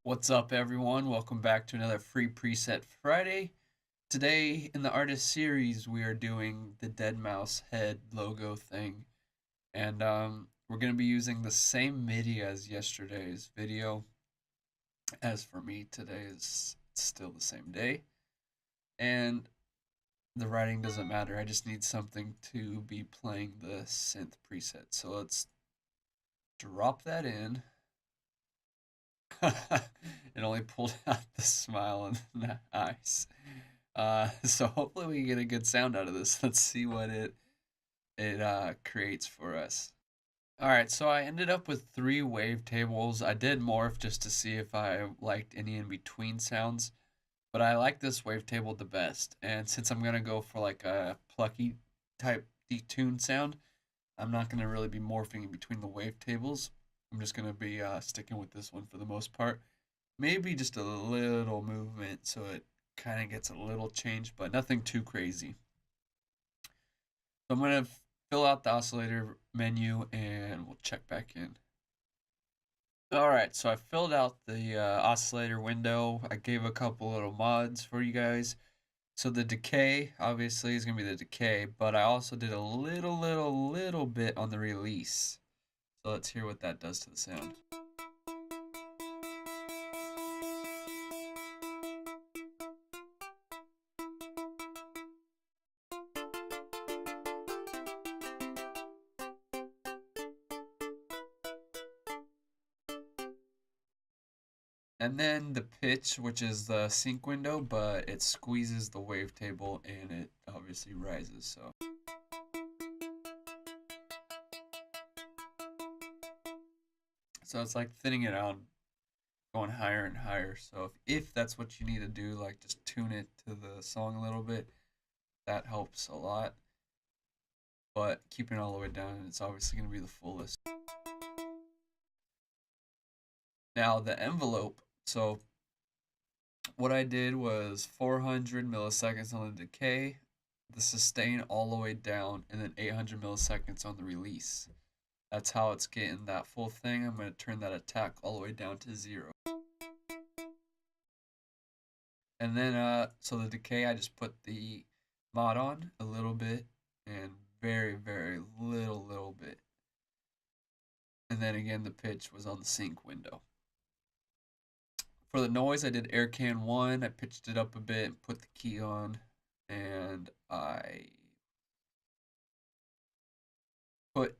What's up, everyone? Welcome back to another Free Preset Friday. Today, in the artist series, we are doing the Deadmau5 head logo thing. And we're going to be using the same MIDI as yesterday's video. As for me, today is still the same day. And the writing doesn't matter. I just need something to be playing the synth preset. So let's drop that in. It only pulled out the smile and the eyes. So hopefully we get a good sound out of this. Let's see what it creates for us. All right, so I ended up with 3 wavetables. I did morph just to see if I liked any in between sounds, but I like this wavetable the best. And since I'm gonna go for like a plucky type detuned sound, I'm not gonna really be morphing in between the wavetables. I'm just gonna be sticking with this one for the most part. Maybe just a little movement so it kind of gets a little change, but nothing too crazy. So I'm going to fill out the oscillator menu and we'll check back in. Alright, so I filled out the oscillator window. I gave a couple little mods for you guys. So the decay, obviously, is going to be the decay, but I also did a little bit on the release. So let's hear what that does to the sound. And then the pitch, which is the sync window, but it squeezes the wavetable and it obviously rises. So it's like thinning it out, going higher and higher. So if that's what you need to do, like just tune it to the song a little bit, that helps a lot. But keeping it all the way down, it's obviously going to be the fullest. Now the envelope. So what I did was 400 milliseconds on the decay, the sustain all the way down, and then 800 milliseconds on the release. That's how it's getting that full thing. I'm going to turn that attack all the way down to 0. And then, so the decay, I just put the mod on a little bit and very little bit. And then again, the pitch was on the sync window. For the noise, I did Aircan 1. I pitched it up a bit and put the key on. And I put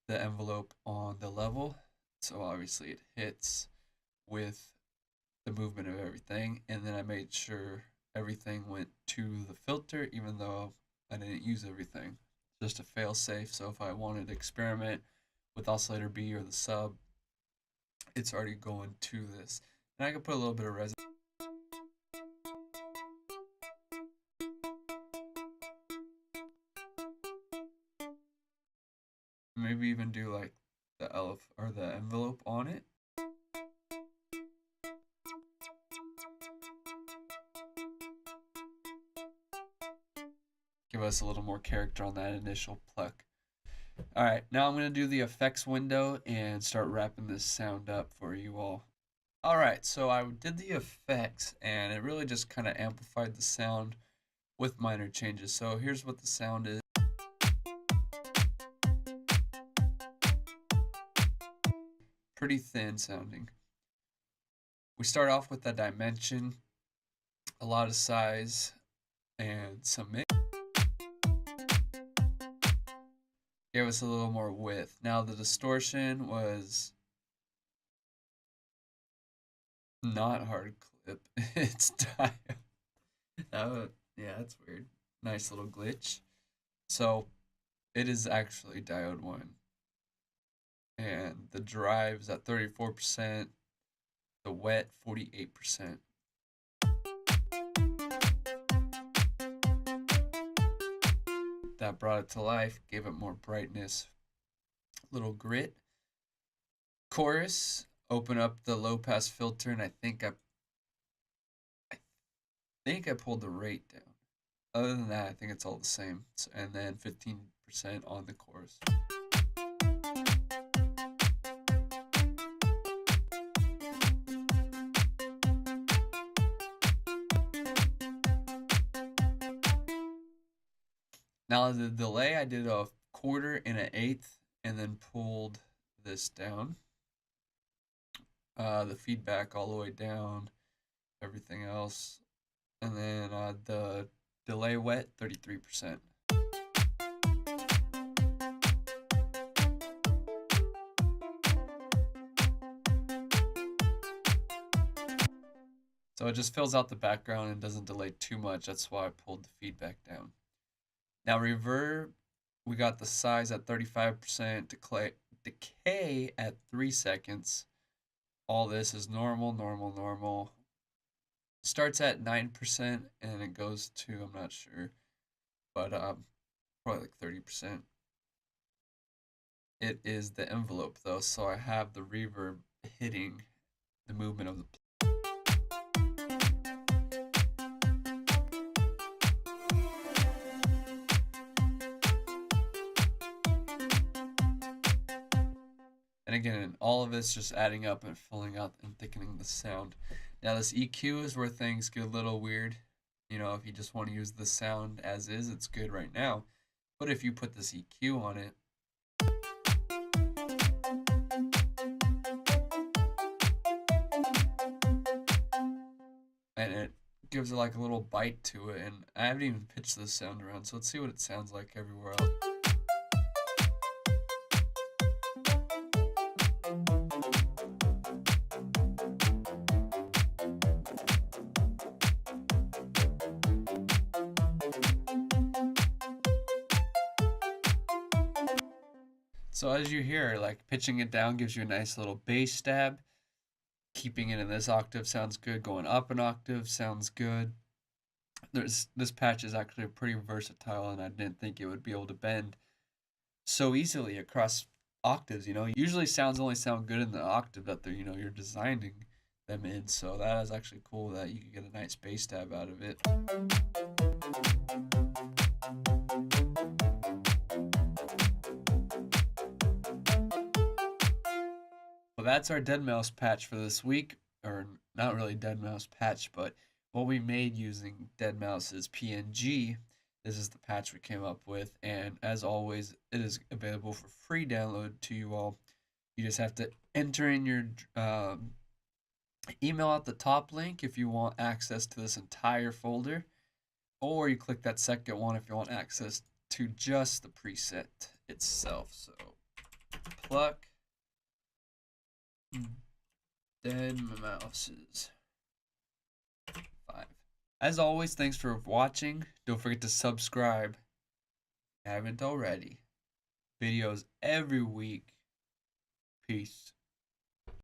the envelope on the level. So obviously it hits with the movement of everything. And then I made sure everything went to the filter, even though I didn't use everything. Just a fail safe. So if I wanted to experiment with oscillator B or the sub, it's already going to this. And I can put a little bit of resonance. Maybe even do like the or the envelope on it. Give us a little more character on that initial pluck. Alright, now I'm going to do the effects window and start wrapping this sound up for you all. Alright, so I did the effects and it really just kind of amplified the sound with minor changes. So here's what the sound is. Pretty thin sounding. We start off with a dimension, a lot of size, and some mix. Gave us a little more width. Now the distortion was not hard clip. It's diode. Yeah, that's weird. Nice little glitch. So it is actually diode 1. And the drive's at 34%, the wet 48%. That brought it to life, gave it more brightness, little grit. Chorus, open up the low pass filter, and I think I pulled the rate down. Other than that, I think it's all the same. And then 15% on the chorus. Now the delay, I did a quarter and an eighth, and then pulled this down. The feedback all the way down, everything else, and then the delay wet 33%. So it just fills out the background and doesn't delay too much. That's why I pulled the feedback down. Now reverb, we got the size at 35%, decay at 3 seconds. All this is normal, normal, normal. Starts at 9% and it goes to, I'm not sure, but probably like 30%. It is the envelope though, so I have the reverb hitting the movement of the. And again, all of it's just adding up and filling out and thickening the sound. Now this EQ is where things get a little weird. You know, if you just want to use the sound as is, it's good right now. But if you put this EQ on it, and it gives it like a little bite to it, and I haven't even pitched this sound around, so let's see what it sounds like everywhere else. So as you hear, like pitching it down gives you a nice little bass stab. Keeping it in this octave sounds good. Going up an octave sounds good. This patch is actually pretty versatile, and I didn't think it would be able to bend so easily across octaves. You know, usually sounds only sound good in the octave that they're, you're designing them in. So that is actually cool that you can get a nice bass stab out of it. Well, that's our Deadmau5 patch for this week, or not really Deadmau5 patch, but what we made using Deadmau5's PNG. This is the patch we came up with, and as always, it is available for free download to you all. You just have to enter in your email at the top link if you want access to this entire folder, or you click that second one if you want access to just the preset itself. So, Pluck Deadmau5's 5. As always, thanks for watching. Don't forget to subscribe if you haven't already. Videos every week. Peace.